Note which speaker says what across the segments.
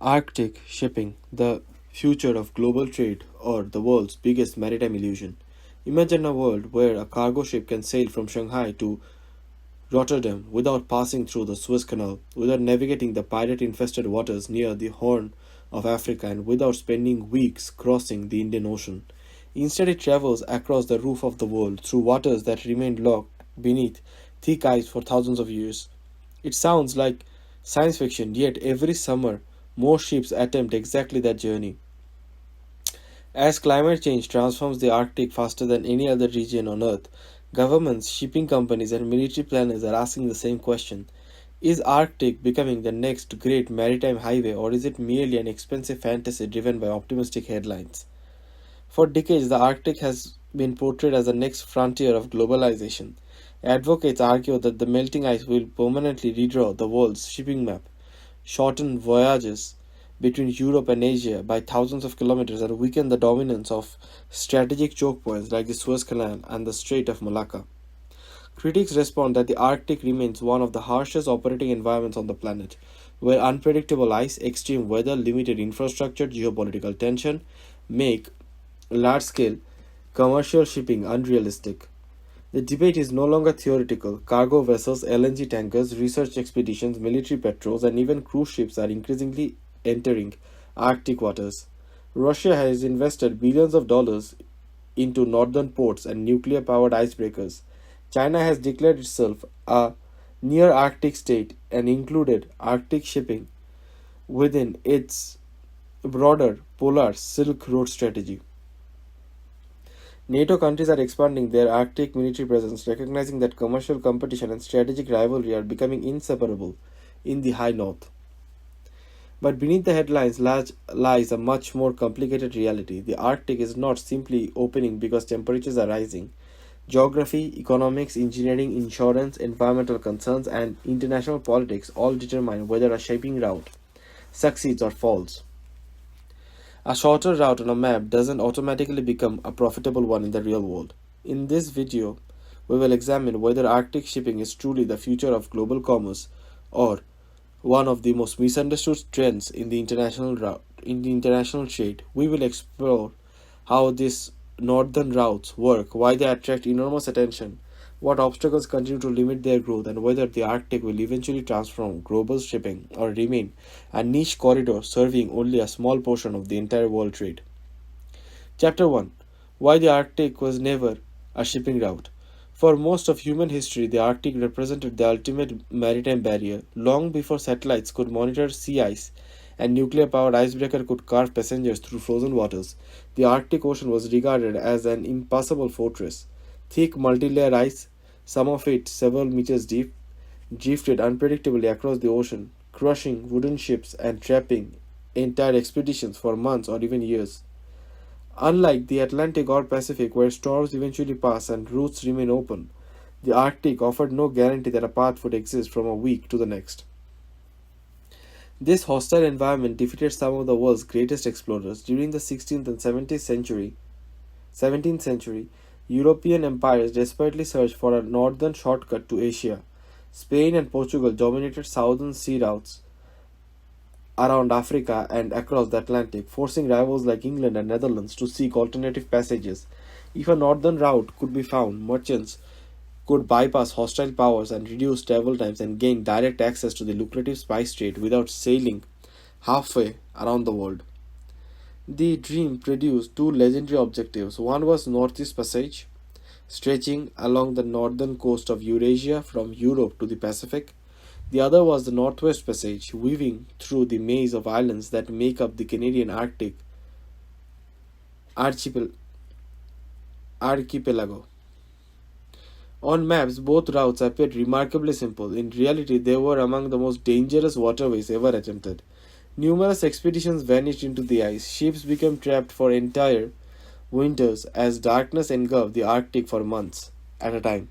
Speaker 1: Arctic shipping, the future of global trade, or the world's biggest maritime illusion. Imagine a world where a cargo ship can sail from Shanghai to Rotterdam without passing through the Suez Canal, without navigating the pirate infested waters near the Horn of Africa, and without spending weeks crossing the Indian Ocean. Instead, it travels across the roof of the world through waters that remained locked beneath thick ice for thousands of years. It sounds like science fiction, yet every summer more ships attempt exactly that journey. As climate change transforms the Arctic faster than any other region on Earth, governments, shipping companies, and military planners are asking the same question. Is Arctic becoming the next great maritime highway, or is it merely an expensive fantasy driven by optimistic headlines? For decades, the Arctic has been portrayed as the next frontier of globalization. Advocates argue that the melting ice will permanently redraw the world's shipping map, shorten voyages between Europe and Asia by thousands of kilometers, and weaken the dominance of strategic choke points like the Suez Canal and the Strait of Malacca. Critics respond that the Arctic remains one of the harshest operating environments on the planet, where unpredictable ice, extreme weather, limited infrastructure, geopolitical tension make large scale commercial shipping unrealistic. The debate is no longer theoretical. Cargo vessels, LNG tankers, research expeditions, military patrols, and even cruise ships are increasingly entering Arctic waters. Russia has invested billions of dollars into northern ports and nuclear powered icebreakers. China has declared itself a near Arctic state and included Arctic shipping within its broader Polar Silk Road strategy. NATO countries are expanding their Arctic military presence, recognizing that commercial competition and strategic rivalry are becoming inseparable in the High North. But beneath the headlines lies a much more complicated reality. The Arctic is not simply opening because temperatures are rising. Geography, economics, engineering, insurance, environmental concerns, and international politics all determine whether a shipping route succeeds or falls. A shorter route on a map doesn't automatically become a profitable one in the real world. In this video, we will examine whether Arctic shipping is truly the future of global commerce or one of the most misunderstood trends in the international trade. We will explore how these northern routes work, why they attract enormous attention, what obstacles continue to limit their growth, and whether the Arctic will eventually transform global shipping or remain a niche corridor serving only a small portion of the entire world trade. Chapter 1: Why the Arctic was never a shipping route. For most of human history, the Arctic represented the ultimate maritime barrier. Long before satellites could monitor sea ice and nuclear powered icebreaker could carve passengers through frozen waters, the Arctic Ocean was regarded as an impassable fortress. Thick multi-layer ice, some of it several meters deep, drifted unpredictably across the ocean, crushing wooden ships and trapping entire expeditions for months or even years. Unlike the Atlantic or Pacific, where storms eventually pass and routes remain open, the Arctic offered no guarantee that a path would exist from a week to the next. This hostile environment defeated some of the world's greatest explorers. During the 16th and 17th century, European empires desperately searched for a northern shortcut to Asia. Spain and Portugal dominated southern sea routes around Africa and across the Atlantic, forcing rivals like England and Netherlands to seek alternative passages. If a northern route could be found, merchants could bypass hostile powers and reduce travel times and gain direct access to the lucrative spice trade without sailing halfway around the world. The dream produced two legendary objectives. One was Northeast Passage, stretching along the northern coast of Eurasia from Europe to the Pacific. The other was the Northwest Passage, weaving through the maze of islands that make up the Canadian Arctic archipelago. On maps, both routes appeared remarkably simple. In reality, they were among the most dangerous waterways ever attempted. Numerous expeditions vanished into the ice. Ships became trapped for entire winters as darkness engulfed the Arctic for months at a time.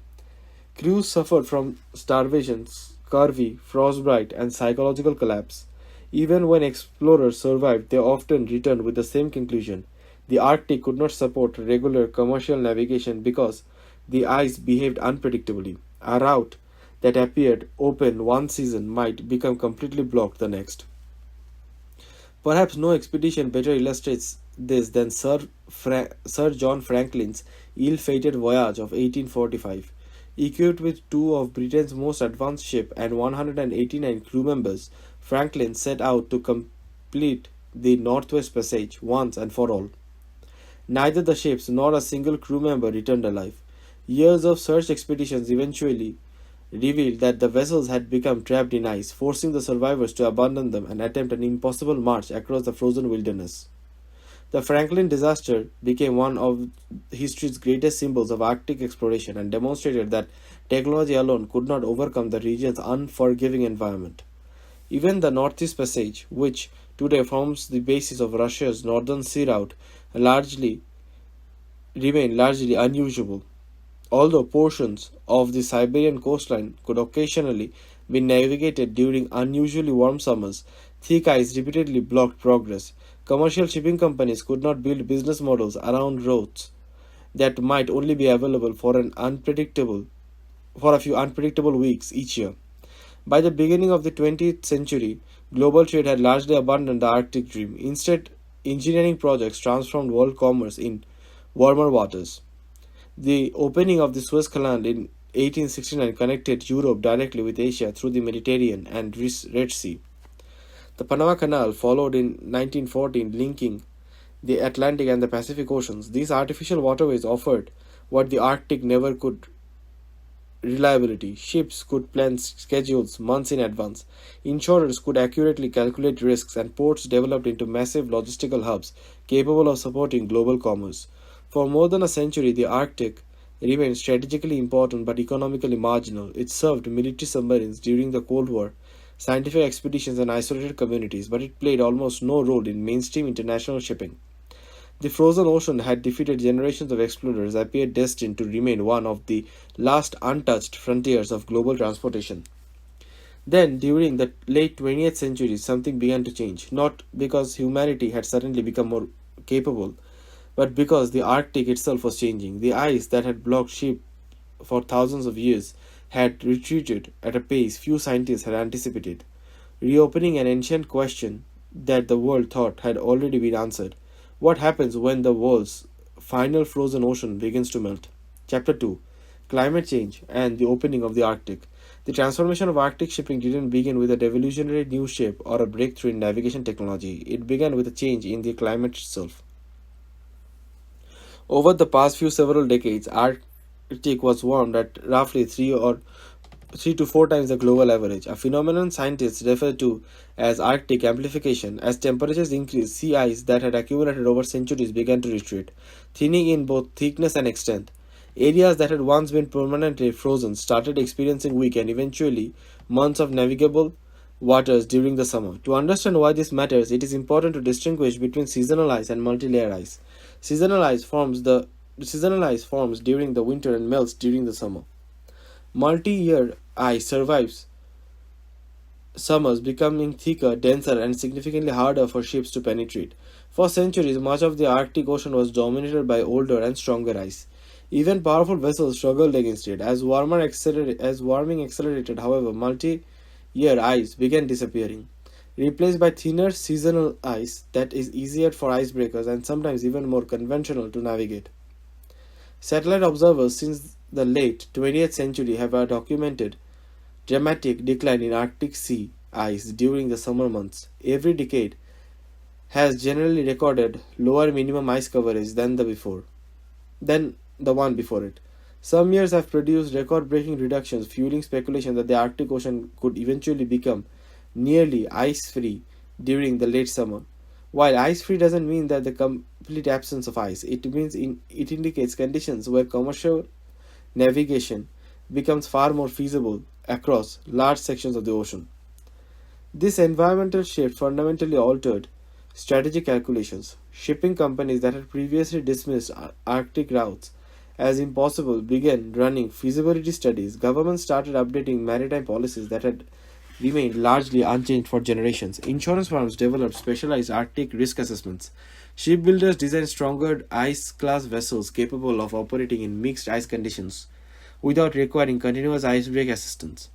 Speaker 1: Crews suffered from starvation, scurvy, frostbite, and psychological collapse. Even when explorers survived, they often returned with the same conclusion. The Arctic could not support regular commercial navigation because the ice behaved unpredictably. A route that appeared open one season might become completely blocked the next. Perhaps no expedition better illustrates this than Sir John Franklin's ill-fated voyage of 1845. Equipped with two of Britain's most advanced ships and 189 crew members, Franklin set out to complete the Northwest Passage once and for all. Neither the ships nor a single crew member returned alive. Years of search expeditions eventually revealed that the vessels had become trapped in ice, forcing the survivors to abandon them and attempt an impossible march across the frozen wilderness. The Franklin disaster became one of history's greatest symbols of Arctic exploration and demonstrated that technology alone could not overcome the region's unforgiving environment. Even the Northeast Passage, which today forms the basis of Russia's northern sea route, largely remained largely unusable. Although portions of the Siberian coastline could occasionally be navigated during unusually warm summers, thick ice repeatedly blocked progress. Commercial shipping companies could not build business models around routes that might only be available for a few unpredictable weeks each year. By the beginning of the 20th century, global trade had largely abandoned the Arctic dream. Instead, engineering projects transformed world commerce in warmer waters. The opening of the Suez Canal in 1869 connected Europe directly with Asia through the Mediterranean and Red Sea. The Panama Canal followed in 1914, linking the Atlantic and the Pacific Oceans. These artificial waterways offered what the Arctic never could: reliability. Ships could plan schedules months in advance. Insurers could accurately calculate risks, and ports developed into massive logistical hubs capable of supporting global commerce. For more than a century, the Arctic remained strategically important but economically marginal. It served military submarines during the Cold War, scientific expeditions, and isolated communities, but it played almost no role in mainstream international shipping. The frozen ocean had defeated generations of explorers, appeared destined to remain one of the last untouched frontiers of global transportation. Then, during the late 20th century, something began to change, not because humanity had suddenly become more capable, but because the Arctic itself was changing. The ice that had blocked ships for thousands of years had retreated at a pace few scientists had anticipated, reopening an ancient question that the world thought had already been answered. What happens when the world's final frozen ocean begins to melt? Chapter 2: Climate Change and the Opening of the Arctic. The transformation of Arctic shipping didn't begin with a revolutionary new ship or a breakthrough in navigation technology. It began with a change in the climate itself. Over the past few several decades, Arctic was warmed at roughly 3 to 4 times the global average, a phenomenon scientists refer to as Arctic amplification. As temperatures increased, sea ice that had accumulated over centuries began to retreat, thinning in both thickness and extent. Areas that had once been permanently frozen started experiencing week and eventually months of navigable waters during the summer. To understand why this matters, it is important to distinguish between seasonal ice and multi-layer ice. Seasonal ice forms during the winter and melts during the summer. Multi-year ice survives summers, becoming thicker, denser, and significantly harder for ships to penetrate. For centuries, much of the Arctic Ocean was dominated by older and stronger ice. Even powerful vessels struggled against it. As warming accelerated, however, multi-year ice began disappearing, replaced by thinner seasonal ice that is easier for icebreakers and sometimes even more conventional to navigate. Satellite observers since the late 20th century have documented dramatic decline in Arctic sea ice during the summer months. Every decade has generally recorded lower minimum ice coverage than the one before it. Some years have produced record-breaking reductions, fueling speculation that the Arctic Ocean could eventually become nearly ice-free during the late summer. While ice-free doesn't mean that the complete absence of ice, it indicates conditions where commercial navigation becomes far more feasible across large sections of the ocean. This environmental shift fundamentally altered strategic calculations. Shipping companies that had previously dismissed Arctic routes as impossible began running feasibility studies. Governments started updating maritime policies that had remained largely unchanged for generations. Insurance firms developed specialized Arctic risk assessments. Shipbuilders designed stronger ice class vessels capable of operating in mixed ice conditions without requiring continuous ice break assistance.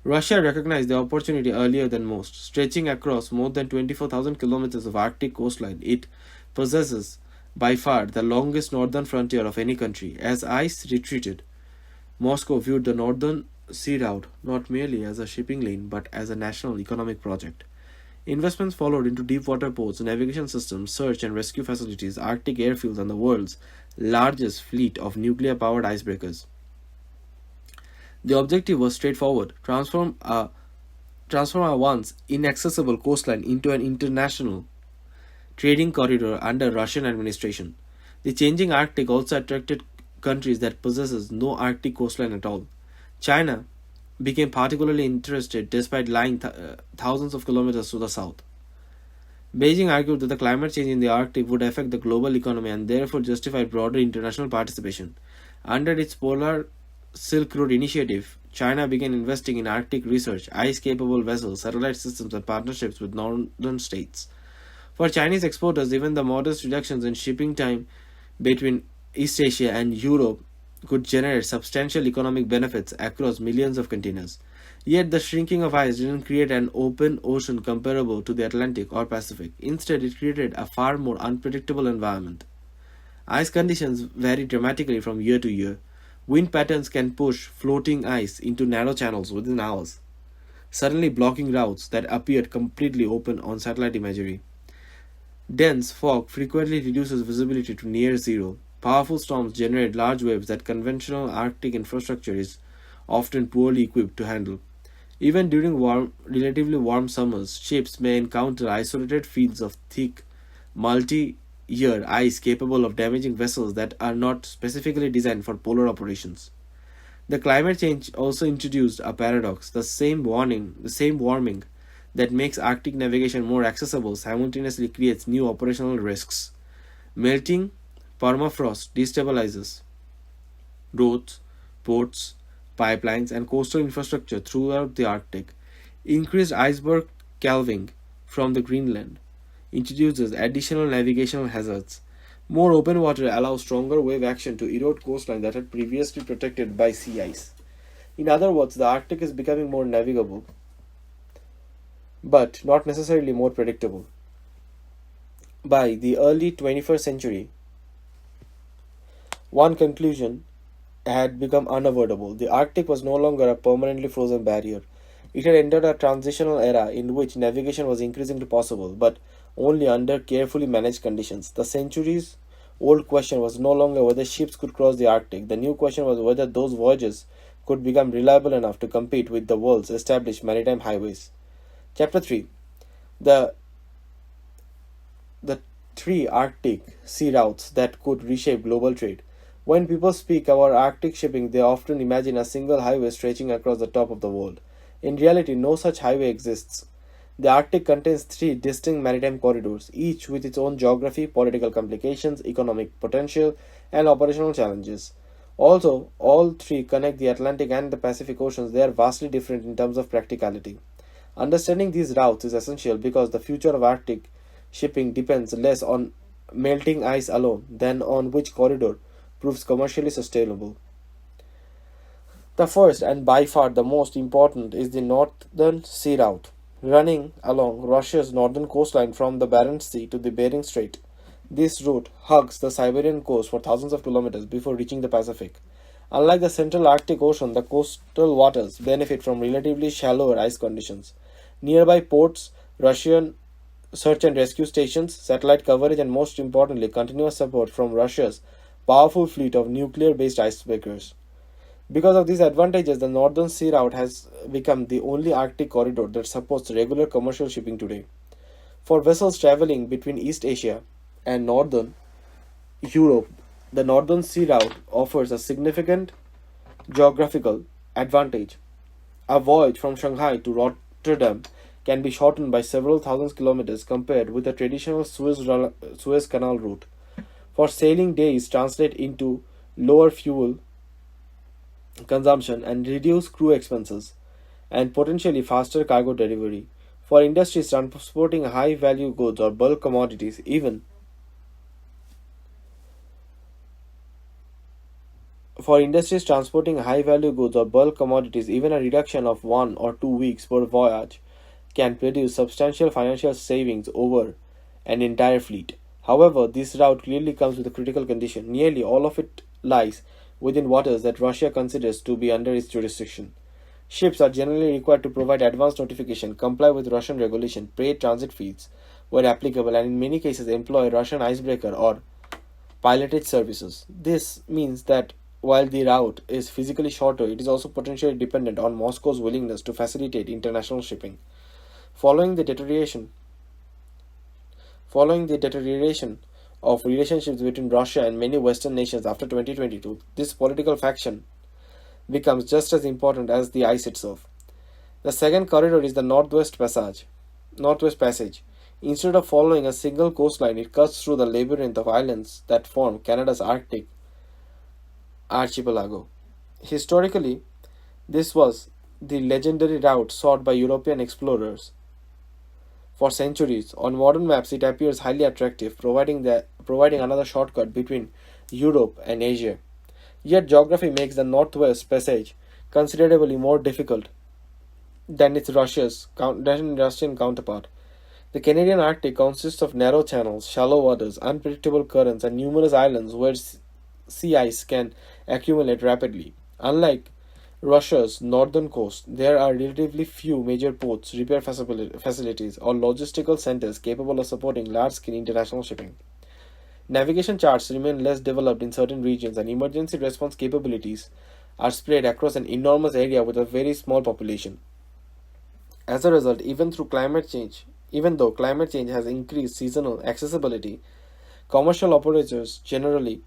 Speaker 1: Russia recognized the opportunity earlier than most, stretching across more than 24,000 kilometers of Arctic coastline. It possesses by far the longest northern frontier of any country. As ice retreated, Moscow viewed the Northern Sea Route not merely as a shipping lane but as a national economic project. Investments followed into deep water ports, navigation systems, search and rescue facilities, Arctic airfields, and the world's largest fleet of nuclear powered icebreakers. The objective was straightforward: transform a once inaccessible coastline into an international trading corridor under Russian administration. The changing Arctic also attracted countries that possesses no Arctic coastline at all. China became particularly interested despite lying thousands of kilometers to the south. Beijing argued that the climate change in the Arctic would affect the global economy and therefore justified broader international participation. Under its Polar Silk Road initiative, China began investing in Arctic research, ice capable vessels, satellite systems, and partnerships with northern states. For Chinese exporters, even the modest reductions in shipping time between East Asia and Europe could generate substantial economic benefits across millions of containers. Yet the shrinking of ice didn't create an open ocean comparable to the Atlantic or Pacific. Instead, it created a far more unpredictable environment. Ice conditions vary dramatically from year to year. Wind patterns can push floating ice into narrow channels within hours, suddenly blocking routes that appeared completely open on satellite imagery. Dense fog frequently reduces visibility to near zero. Powerful storms generate large waves that conventional Arctic infrastructure is often poorly equipped to handle. Even during relatively warm summers, ships may encounter isolated fields of thick, multi-year ice capable of damaging vessels that are not specifically designed for polar operations. The climate change also introduced a paradox. The same warming that makes Arctic navigation more accessible simultaneously creates new operational risks. Melting permafrost destabilizes roads, ports, pipelines, and coastal infrastructure throughout the Arctic. Increased iceberg calving from the Greenland introduces additional navigational hazards. More open water allows stronger wave action to erode coastlines that had previously protected by sea ice. In other words, the Arctic is becoming more navigable, but not necessarily more predictable. By the early 21st century, one conclusion had become unavoidable. The Arctic was no longer a permanently frozen barrier. It had entered a transitional era in which navigation was increasingly possible, but only under carefully managed conditions. The centuries old question was no longer whether ships could cross the Arctic. The new question was whether those voyages could become reliable enough to compete with the world's established maritime highways. Chapter 3: The the three Arctic sea routes that could reshape global trade. When people speak about Arctic shipping, they often imagine a single highway stretching across the top of the world. In reality, no such highway exists. The Arctic contains three distinct maritime corridors, each with its own geography, political complications, economic potential, and operational challenges. Although all three connect the Atlantic and the Pacific Oceans, they are vastly different in terms of practicality. Understanding these routes is essential because the future of Arctic shipping depends less on melting ice alone than on which corridor proves commercially sustainable. The first and by far the most important is the Northern Sea Route, running along Russia's northern coastline from the Barents Sea to the Bering Strait. This route hugs the Siberian coast for thousands of kilometers before reaching the Pacific. Unlike the central Arctic Ocean, the coastal waters benefit from relatively shallower ice conditions. Nearby ports, Russian search and rescue stations, satellite coverage, and most importantly, continuous support from Russia's powerful fleet of nuclear based icebreakers. Because of these advantages, the Northern Sea Route has become the only Arctic corridor that supports regular commercial shipping today. For vessels traveling between East Asia and Northern Europe, the Northern Sea Route offers a significant geographical advantage. A voyage from Shanghai to Rotterdam can be shortened by several thousand kilometers compared with the traditional Suez Canal route. For sailing, days translate into lower fuel consumption and reduced crew expenses, and potentially faster cargo delivery. For industries transporting high value goods or bulk commodities, even For industries transporting high value goods or bulk commodities, even a reduction of 1 or 2 weeks per voyage can produce substantial financial savings over an entire fleet. However, this route clearly comes with a critical condition. Nearly all of it lies within waters that Russia considers to be under its jurisdiction. Ships are generally required to provide advance notification, comply with Russian regulation, pay transit fees where applicable, and in many cases employ Russian icebreaker or piloted services. This means that while the route is physically shorter, it is also potentially dependent on Moscow's willingness to facilitate international shipping. Following the deterioration Following the deterioration of relationships between Russia and many Western nations after 2022, this political faction becomes just as important as the ice itself. The second corridor is the Northwest Passage. Instead of following a single coastline, it cuts through the labyrinth of islands that form Canada's Arctic archipelago. Historically, this was the legendary route sought by European explorers. For centuries, on modern maps it appears highly attractive, providing another shortcut between Europe and Asia. Yet geography makes the Northwest Passage considerably more difficult than its Russian counterpart. The Canadian Arctic consists of narrow channels, shallow waters, unpredictable currents, and numerous islands where sea ice can accumulate rapidly. Unlike Russia's northern coast, there are relatively few major ports, repair facilities, or logistical centers capable of supporting large scale international shipping. Navigation charts remain less developed in certain regions, and emergency response capabilities are spread across an enormous area with a very small population. As a result, even though climate change has increased seasonal accessibility, commercial operators generally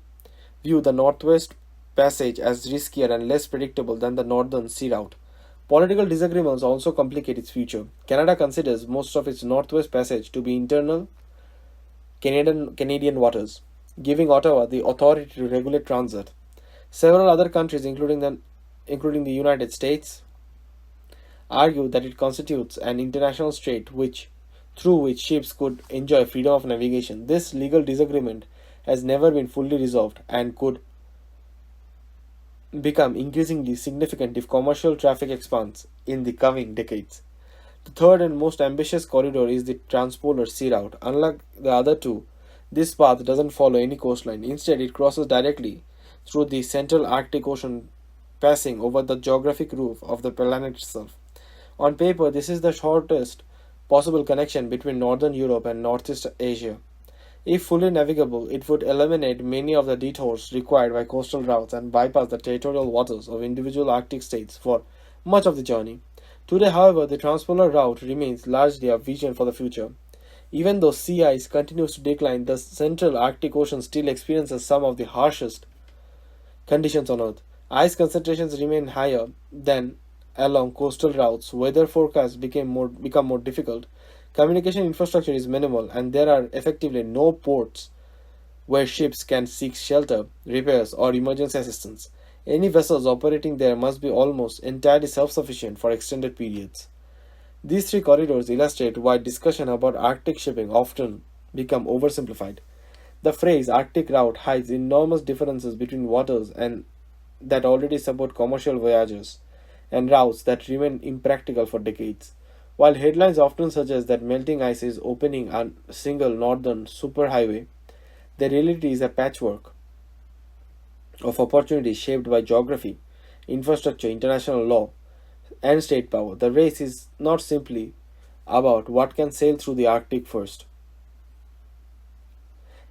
Speaker 1: view the Northwest Passage as riskier and less predictable than the Northern Sea Route. Political disagreements also complicate its future. Canada considers most of its Northwest Passage to be internal Canadian waters, giving Ottawa the authority to regulate transit. Several other countries, including the United States, argue that it constitutes an international strait through which ships could enjoy freedom of navigation. This legal disagreement has never been fully resolved and could become increasingly significant if commercial traffic expands in the coming decades. The third and most ambitious corridor is the Transpolar Sea Route. Unlike the other two, this path doesn't follow any coastline. Instead, it crosses directly through the central Arctic Ocean, passing over the geographic roof of the planet itself. On paper, this is the shortest possible connection between northern Europe and Northeast Asia. If fully navigable, it would eliminate many of the detours required by coastal routes and bypass the territorial waters of individual Arctic states for much of the journey. Today, however, the Transpolar Route remains largely a vision for the future. Even though sea ice continues to decline, the central Arctic Ocean still experiences some of the harshest conditions on Earth. Ice concentrations remain higher than along coastal routes. Weather forecasts become more difficult. Communication infrastructure is minimal, and there are effectively no ports where ships can seek shelter, repairs, or emergency assistance. Any vessels operating there must be almost entirely self-sufficient for extended periods. These three corridors illustrate why discussion about Arctic shipping often become oversimplified. The phrase Arctic route hides enormous differences between waters and that already support commercial voyages and routes that remain impractical for decades. While headlines often suggest that melting ice is opening a single northern superhighway, the reality is a patchwork of opportunities shaped by geography, infrastructure, international law, and state power. The race is not simply about what can sail through the Arctic first.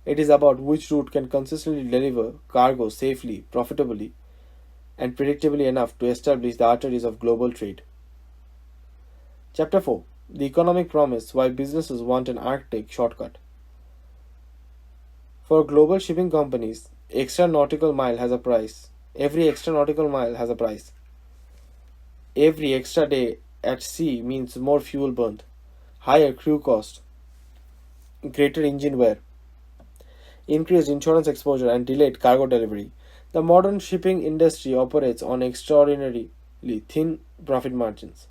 Speaker 1: It is about which route can consistently deliver cargo safely, profitably, and predictably enough to establish the arteries of global trade. Chapter 4: The Economic Promise: Why Businesses Want an Arctic Shortcut. For global shipping companies, extra nautical mile has a price. Every extra nautical mile has a price. Every extra day at sea means more fuel burnt, higher crew cost, greater engine wear, increased insurance exposure, and delayed cargo delivery. The modern shipping industry operates on extraordinarily thin profit margins.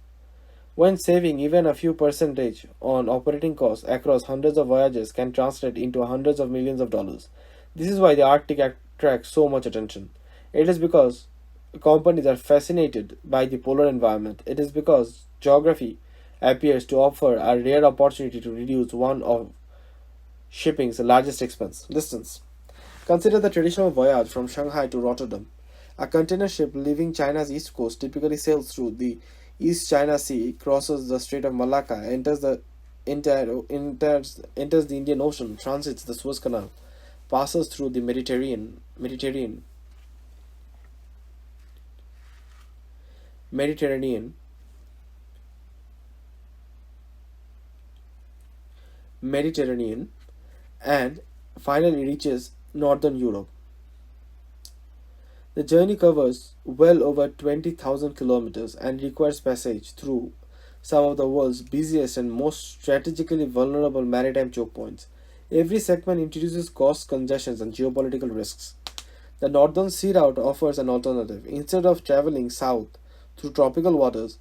Speaker 1: When saving even a few percentage on operating costs across hundreds of voyages can translate into hundreds of millions of dollars. This is why the Arctic attracts so much attention. It is because companies are fascinated by the polar environment. It is because geography appears to offer a rare opportunity to reduce one of shipping's largest expense distance. Consider the traditional voyage from Shanghai to Rotterdam. A container ship leaving China's east coast typically sails through the East China Sea, crosses the Strait of Malacca, enters the Indian Ocean, transits the Suez Canal, passes through the Mediterranean, Mediterranean, and finally reaches northern Europe. The journey covers well over 20,000 kilometers and requires passage through some of the world's busiest and most strategically vulnerable maritime choke points. Every segment introduces cost congestions and geopolitical risks. The Northern Sea Route offers an alternative. Instead of traveling south through tropical waters,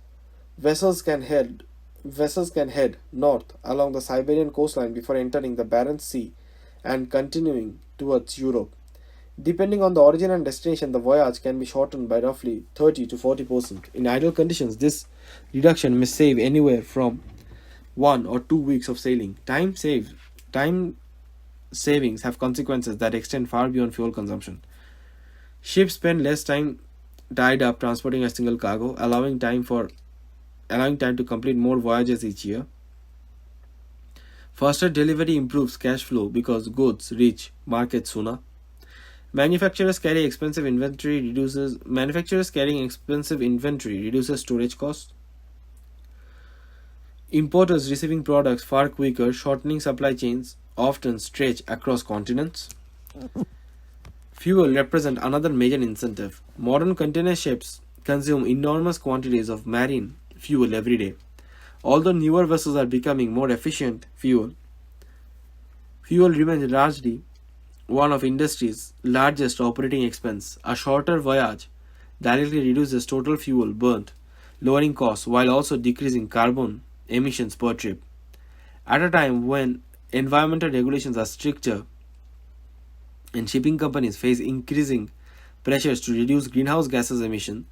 Speaker 1: vessels can head vessels can head north along the Siberian coastline before entering the Barents Sea and continuing towards Europe. Depending on the origin and destination, the voyage can be shortened by roughly 30 to 40%. In ideal conditions, this reduction may save anywhere from 1 or 2 weeks of sailing. Time savings have consequences that extend far beyond fuel consumption. Ships spend less time tied up transporting a single cargo, allowing time to complete more voyages each year. Faster delivery improves cash flow because goods reach markets sooner. Manufacturers carrying expensive inventory reduces storage costs. Importers receiving products far quicker, shortening supply chains often stretch across continents. Fuel represent another major incentive. Modern container ships consume enormous quantities of marine fuel every day. Although newer vessels are becoming more efficient, fuel remains largely one of industry's largest operating expense. A shorter voyage directly reduces total fuel burnt, lowering costs while also decreasing carbon emissions per trip. At a time when environmental regulations are stricter and shipping companies face increasing pressures to reduce greenhouse gases emission,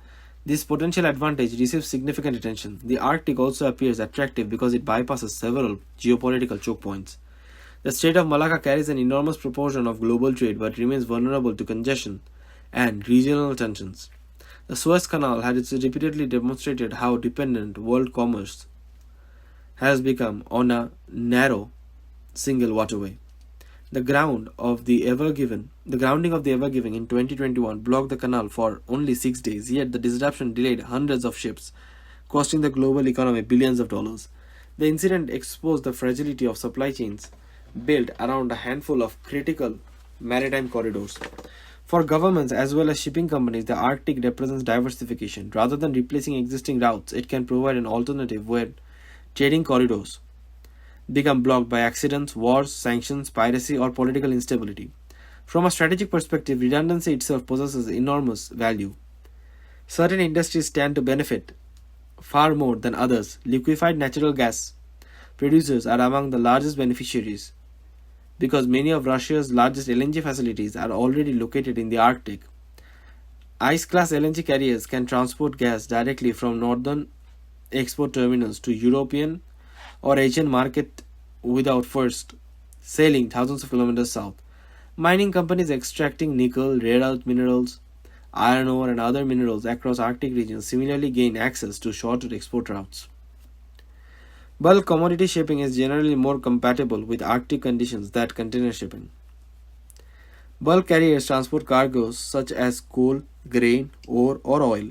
Speaker 1: this potential advantage receives significant attention. The Arctic also appears attractive because it bypasses several geopolitical choke points. The Strait of Malacca carries an enormous proportion of global trade but remains vulnerable to congestion and regional tensions. The Suez Canal has repeatedly demonstrated how dependent world commerce has become on a narrow single waterway. The grounding of the Ever Giving in 2021 blocked the canal for only 6 days, yet the disruption delayed hundreds of ships, costing the global economy billions of dollars. The incident exposed the fragility of supply chains built around a handful of critical maritime corridors. For governments as well as shipping companies, the Arctic represents diversification. Rather than replacing existing routes, it can provide an alternative where trading corridors become blocked by accidents, wars, sanctions, piracy, or political instability. From a strategic perspective, redundancy itself possesses enormous value. Certain industries stand to benefit far more than others. Liquefied natural gas producers are among the largest beneficiaries because many of Russia's largest LNG facilities are already located in the Arctic. Ice class LNG carriers can transport gas directly from northern export terminals to European or Asian market without first sailing thousands of kilometers south. Mining companies extracting nickel, rare earth minerals, iron ore, and other minerals across Arctic regions similarly gain access to shorter export routes. Bulk commodity shipping is generally more compatible with Arctic conditions than container shipping. Bulk carriers transport cargoes such as coal, grain, ore, or oil,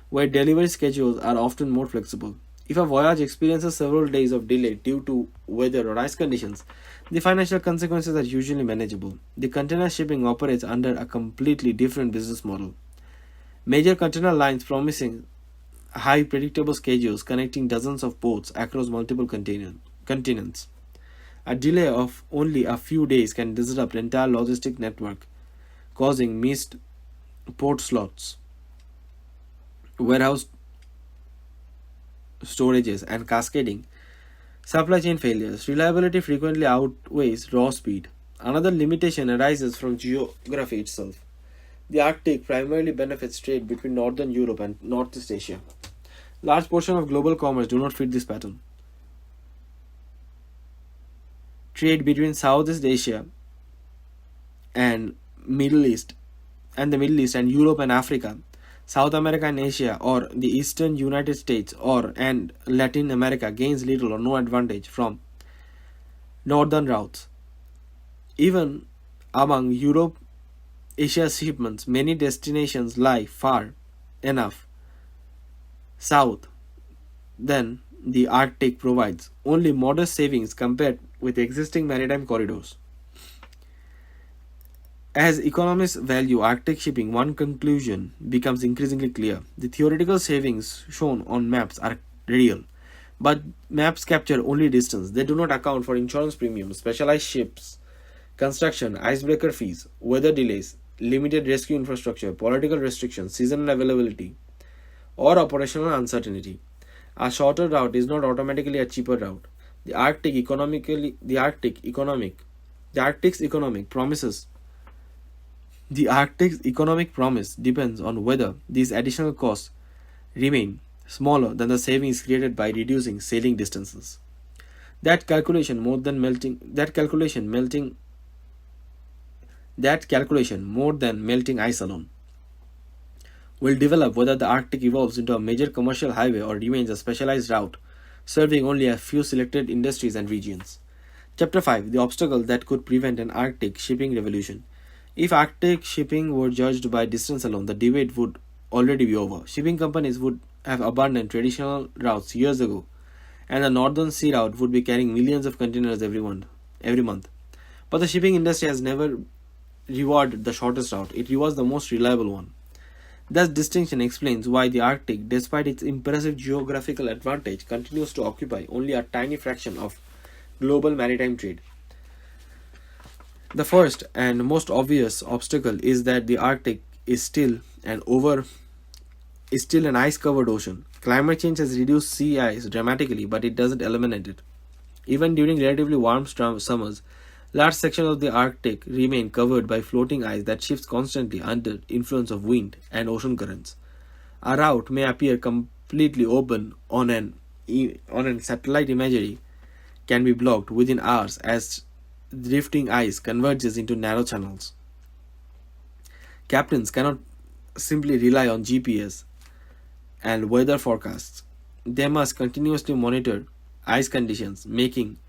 Speaker 1: where delivery schedules are often more flexible. If a voyage experiences several days of delay due to weather or ice conditions, the financial consequences are usually manageable. The container shipping operates under a completely different business model. Major container lines promising high predictable schedules connecting dozens of ports across multiple continents. A delay of only a few days can disrupt entire logistic network, causing missed port slots, warehouse storages, and cascading supply chain failures. Reliability frequently outweighs raw speed. Another limitation arises from geography itself. The Arctic primarily benefits trade between northern Europe and Northeast Asia. Large portion of global commerce do not fit this pattern. Trade between Southeast Asia and Middle East the Middle East and Europe and Africa, South America and Asia, or the eastern United States or and Latin America gains little or no advantage from northern routes. Even among Europe Asia shipments, many destinations lie far enough south than the Arctic provides only modest savings compared with existing maritime corridors. As economists value Arctic shipping, one conclusion becomes increasingly clear. The theoretical savings shown on maps are real, but maps capture only distance. They do not account for insurance premiums, specialized ships, construction, icebreaker fees, weather delays, limited rescue infrastructure, political restrictions, seasonal availability, or operational uncertainty. A shorter route is not automatically a cheaper route. The Arctic's economic promises the Arctic's economic promise depends on whether these additional costs remain smaller than the savings created by reducing sailing distances. That calculation more than melting ice alone will develop whether the Arctic evolves into a major commercial highway or remains a specialized route serving only a few selected industries and regions. Chapter 5: The obstacle that could prevent an Arctic shipping revolution. If Arctic shipping were judged by distance alone, the debate would already be over. Shipping companies would have abandoned traditional routes years ago, and the Northern Sea Route would be carrying millions of containers every month. But the shipping industry has never rewarded the shortest route, it rewards the most reliable one. This distinction explains why the Arctic, despite its impressive geographical advantage, continues to occupy only a tiny fraction of global maritime trade. The first and most obvious obstacle is that the Arctic is still an ice-covered ocean. Climate change has reduced sea ice dramatically, but it doesn't eliminate it. Even during relatively warm summers, large sections of the Arctic remain covered by floating ice that shifts constantly under influence of wind and ocean currents. A route may appear completely open on an satellite imagery can be blocked within hours as drifting ice converges into narrow channels. Captains cannot simply rely on GPS and weather forecasts. They must continuously monitor ice conditions, making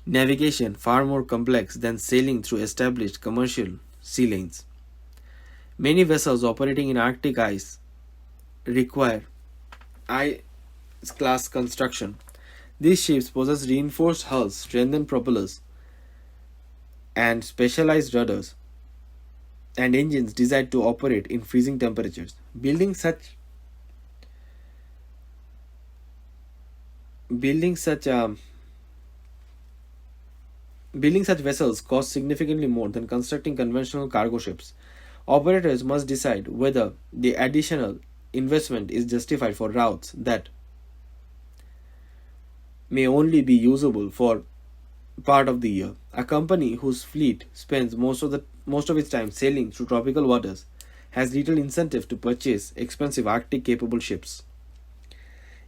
Speaker 1: navigation far more complex than sailing through established commercial sea lanes. Many vessels operating in Arctic ice require ice-class construction. These ships possess reinforced hulls, strengthened propellers, and specialized rudders and engines designed to operate in freezing temperatures. Building such vessels costs significantly more than constructing conventional cargo ships. Operators must decide whether the additional investment is justified for routes that may only be usable for part of the year. A company whose fleet spends most of its time sailing through tropical waters has little incentive to purchase expensive Arctic capable ships.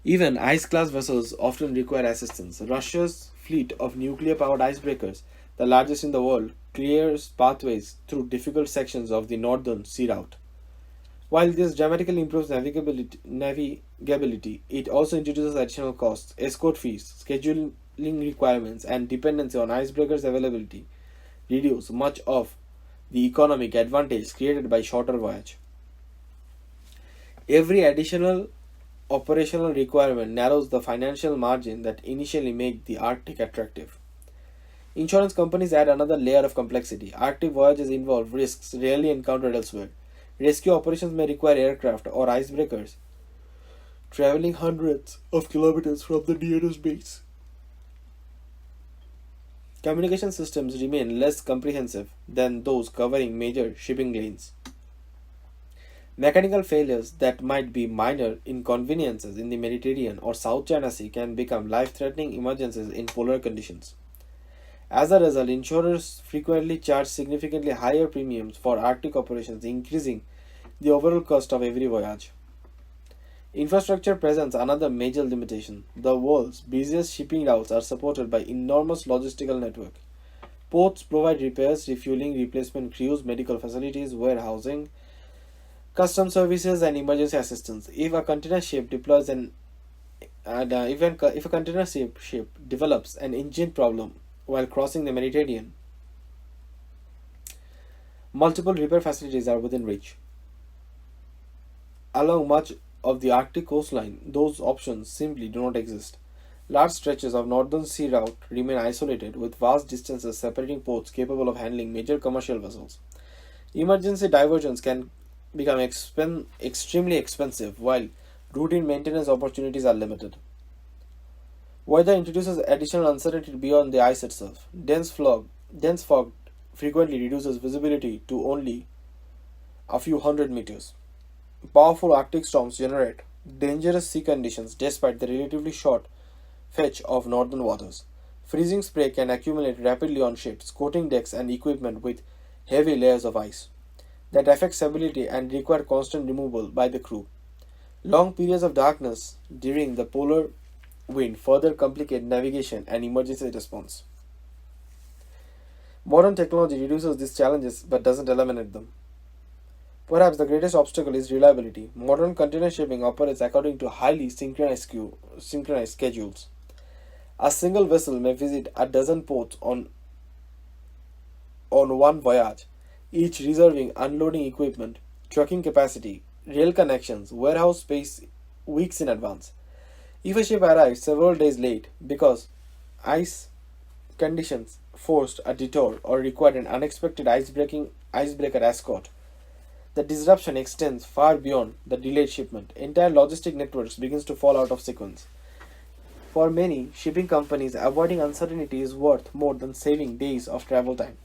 Speaker 1: Even ice class vessels often require assistance. Russia's fleet of nuclear powered icebreakers, the largest in the world, clears pathways through difficult sections of the Northern Sea Route. While this dramatically improves navigability, it also introduces additional costs, escort fees, scheduling requirements, and dependency on icebreakers availability reduce much of the economic advantage created by shorter voyage. Every additional operational requirement narrows the financial margin that initially make the Arctic attractive. Insurance companies add another layer of complexity. Arctic voyages involve risks rarely encountered elsewhere. Rescue operations may require aircraft or icebreakers traveling hundreds of kilometers from the nearest base. Communication systems remain less comprehensive than those covering major shipping lanes. Mechanical failures that might be minor inconveniences in the Mediterranean or South China Sea can become life threatening emergencies in polar conditions. As a result, insurers frequently charge significantly higher premiums for Arctic operations, increasing the overall cost of every voyage. Infrastructure presents another major limitation. The world's busiest shipping routes are supported by enormous logistical network. Ports provide repairs, refueling, replacement crews, medical facilities, warehousing, custom services, and emergency assistance. If a container ship deploys an and if a container ship develops an engine problem while crossing the Mediterranean, multiple repair facilities are within reach. Along much of the Arctic coastline, those options simply do not exist. Large stretches of northern sea route remain isolated, with vast distances separating ports capable of handling major commercial vessels. Emergency diversions can become extremely expensive, while routine maintenance opportunities are limited. Weather introduces additional uncertainty beyond the ice itself. Dense fog frequently reduces visibility to only a few hundred meters. Powerful Arctic storms generate dangerous sea conditions despite the relatively short fetch of northern waters. Freezing spray can accumulate rapidly on ships, coating decks and equipment with heavy layers of ice that affect stability and require constant removal by the crew. Long periods of darkness during the polar wind further complicate navigation and emergency response. Modern technology reduces these challenges but doesn't eliminate them. Perhaps the greatest obstacle is reliability. Modern container shipping operates according to highly synchronized schedules. A single vessel may visit a dozen ports on one voyage, each reserving unloading equipment, trucking capacity, rail connections, warehouse space weeks in advance. If a ship arrives several days late because ice conditions forced a detour or required an unexpected icebreaker escort, the disruption extends far beyond the delayed shipment. Entire logistic networks begins to fall out of sequence. For many shipping companies, avoiding uncertainty is worth more than saving days of travel time.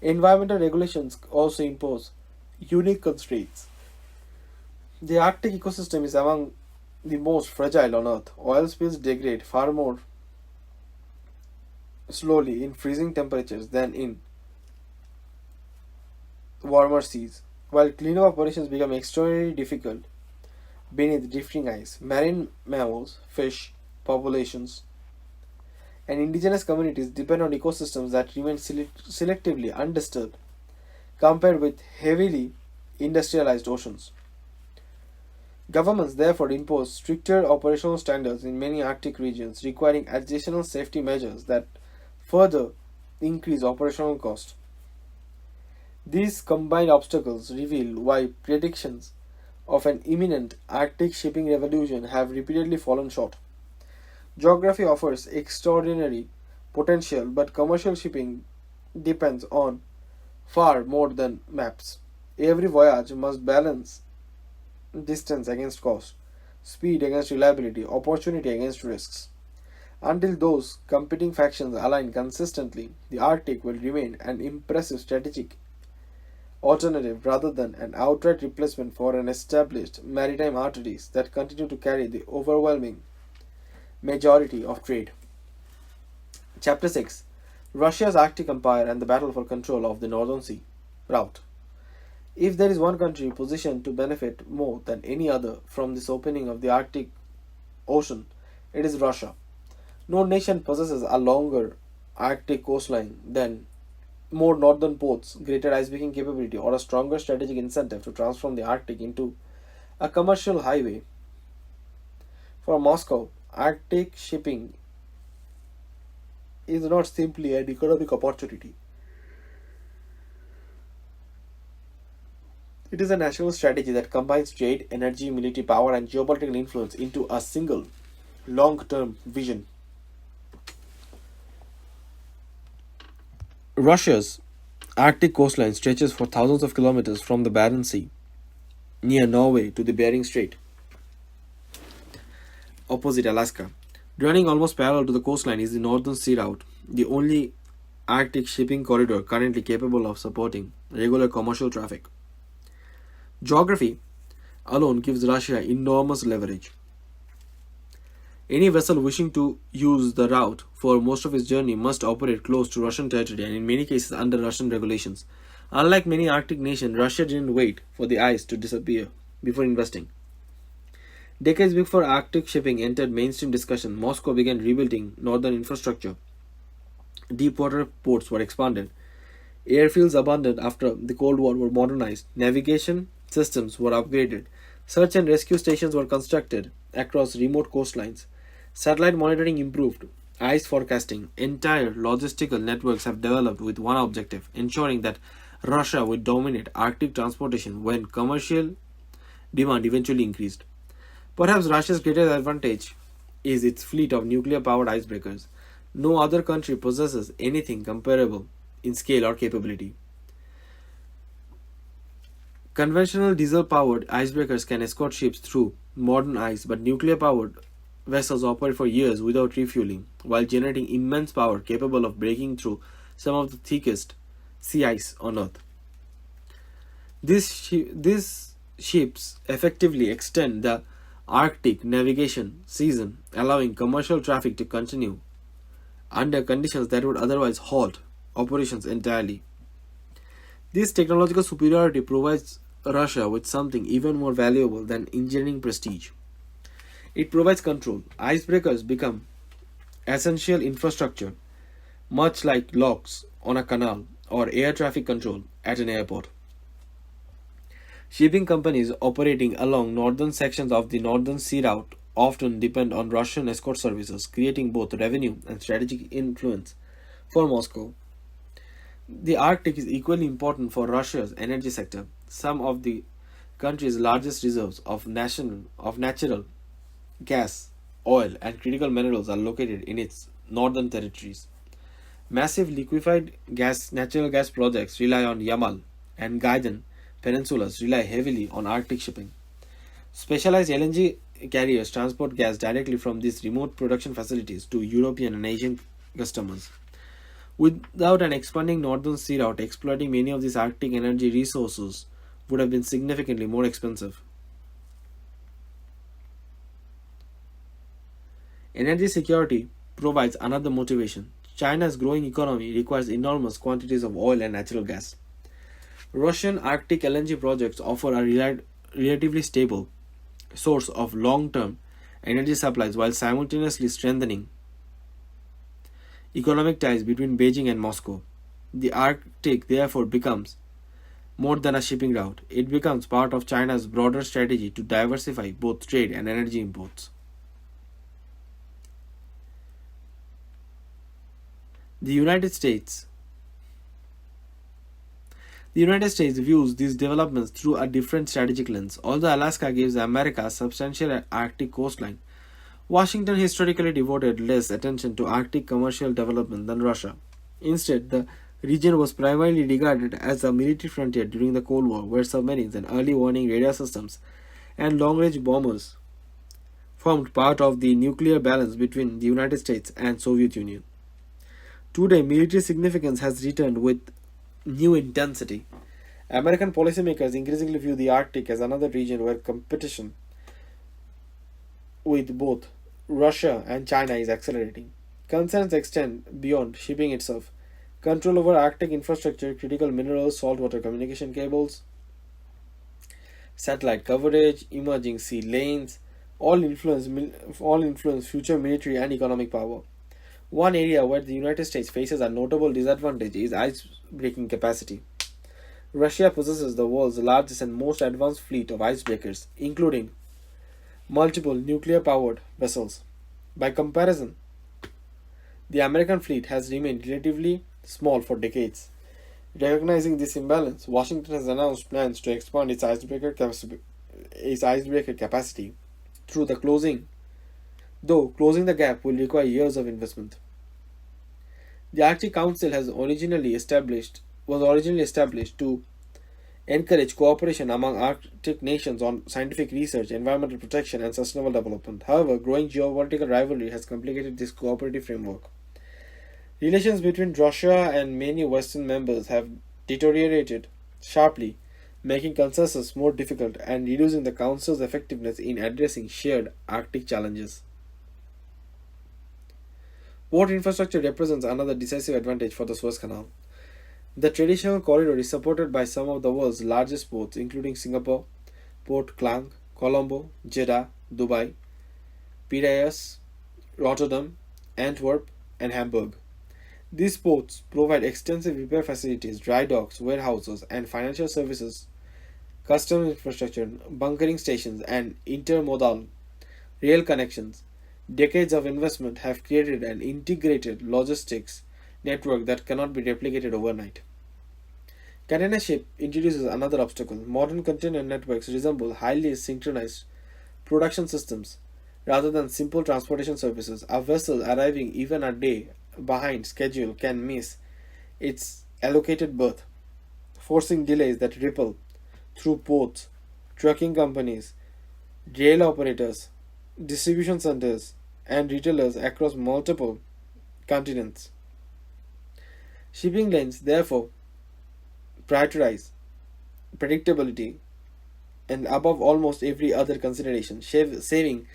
Speaker 1: Environmental regulations also impose unique constraints. The Arctic ecosystem is among the most fragile on Earth. Oil spills degrade far more slowly in freezing temperatures than in warmer seas, while cleanup operations become extraordinarily difficult beneath drifting ice. Marine mammals, fish populations, and indigenous communities depend on ecosystems that remain selectively undisturbed compared with heavily industrialized oceans. Governments therefore impose stricter operational standards in many Arctic regions, requiring additional safety measures that further increase operational cost. These combined obstacles reveal why predictions of an imminent Arctic shipping revolution have repeatedly fallen short. Geography offers extraordinary potential, but commercial shipping depends on far more than maps. Every voyage must balance distance against cost, speed against reliability, opportunity against risks. Until those competing factions align consistently, the Arctic will remain an impressive strategic alternative rather than an outright replacement for an established maritime arteries that continue to carry the overwhelming majority of trade. Chapter 6: Russia's Arctic Empire and the Battle for Control of the Northern Sea Route. If there is one country positioned to benefit more than any other from this opening of the Arctic Ocean, it is Russia. No nation possesses a longer Arctic coastline than more northern ports, greater icebreaking capability, or a stronger strategic incentive to transform the Arctic into a commercial highway. For Moscow, Arctic shipping is not simply an economic opportunity. It is a national strategy that combines trade, energy, military power, and geopolitical influence into a single long-term vision. Russia's Arctic coastline stretches for thousands of kilometers from the Barents Sea near Norway to the Bering Strait opposite Alaska. Running almost parallel to the coastline is the Northern Sea Route, the only Arctic shipping corridor currently capable of supporting regular commercial traffic. Geography alone gives Russia enormous leverage. Any vessel wishing to use the route for most of its journey must operate close to Russian territory and in many cases under Russian regulations. Unlike many Arctic nations, Russia didn't wait for the ice to disappear before investing. Decades before Arctic shipping entered mainstream discussion, Moscow began rebuilding northern infrastructure. Deepwater ports were expanded. Airfields abandoned after the Cold War were modernized. Navigation systems were upgraded. Search and rescue stations were constructed across remote coastlines. Satellite monitoring improved. Ice forecasting. Entire logistical networks have developed with one objective ensuring that Russia would dominate Arctic transportation when commercial demand eventually increased. Perhaps Russia's greatest advantage is its fleet of nuclear powered icebreakers. No other country possesses anything comparable in scale or capability. Conventional diesel powered icebreakers can escort ships through modern ice, but nuclear powered vessels operate for years without refueling, while generating immense power capable of breaking through some of the thickest sea ice on Earth. These ships effectively extend the Arctic navigation season, allowing commercial traffic to continue under conditions that would otherwise halt operations entirely. This technological superiority provides Russia with something even more valuable than engineering prestige. It provides control. Icebreakers become essential infrastructure, much like locks on a canal or air traffic control at an airport. Shipping companies operating along northern sections of the Northern Sea Route often depend on Russian escort services, creating both revenue and strategic influence for Moscow. The Arctic is equally important for Russia's energy sector. Some of the country's largest reserves of natural gas, oil, and critical minerals are located in its northern territories. Massive liquefied natural gas projects rely on Yamal, and Gaidan peninsulas rely heavily on Arctic shipping. Specialized LNG carriers transport gas directly from these remote production facilities to European and Asian customers. Without an expanding northern sea route, exploiting many of these Arctic energy resources would have been significantly more expensive. Energy security provides another motivation. China's growing economy requires enormous quantities of oil and natural gas. Russian Arctic LNG projects offer a relatively stable source of long term energy supplies while simultaneously strengthening economic ties between Beijing and Moscow. The Arctic therefore becomes more than a shipping route, it becomes part of China's broader strategy to diversify both trade and energy imports. The United States The United States views these developments through a different strategic lens. Although Alaska gives America a substantial Arctic coastline, Washington historically devoted less attention to Arctic commercial development than Russia. Instead, the region was primarily regarded as a military frontier during the Cold War, where submarines and early warning radar systems and long-range bombers formed part of the nuclear balance between the United States and Soviet Union. Today, military significance has returned with new intensity. American policymakers increasingly view the Arctic as another region where competition with both Russia and China is accelerating. Concerns extend beyond shipping itself. Control over Arctic infrastructure, critical minerals, saltwater communication cables, satellite coverage, emerging sea lanes, all influence future military and economic power. One area where the United States faces a notable disadvantage is ice-breaking capacity. Russia possesses the world's largest and most advanced fleet of icebreakers, including multiple nuclear-powered vessels. By comparison, the American fleet has remained relatively small for decades. Recognizing this imbalance, Washington has announced plans to expand its icebreaker capacity through the closing, though closing the gap will require years of investment. The Arctic Council was originally established to encourage cooperation among Arctic nations on scientific research, environmental protection, and sustainable development. However, growing geopolitical rivalry has complicated this cooperative framework. Relations between Russia and many Western members have deteriorated sharply, making consensus more difficult and reducing the Council's effectiveness in addressing shared Arctic challenges. Port infrastructure represents another decisive advantage for the Suez Canal. The traditional corridor is supported by some of the world's largest ports, including Singapore, Port Klang, Colombo, Jeddah, Dubai, Piraeus, Rotterdam, Antwerp, and Hamburg. These ports provide extensive repair facilities, dry docks, warehouses, and financial services, customs infrastructure, bunkering stations, and intermodal rail connections. Decades of investment have created an integrated logistics network that cannot be replicated overnight. Container ship introduces another obstacle. Modern container networks resemble highly synchronized production systems rather than simple transportation services. A vessel arriving even a day behind schedule can miss its allocated berth, forcing delays that ripple through ports, trucking companies, rail operators, distribution centers, and retailers across multiple continents. Shipping lanes, therefore, prioritize predictability and above almost every other consideration. Saving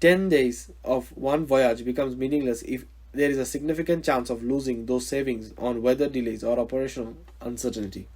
Speaker 1: 10 days of one voyage becomes meaningless if there is a significant chance of losing those savings on weather delays or operational uncertainty.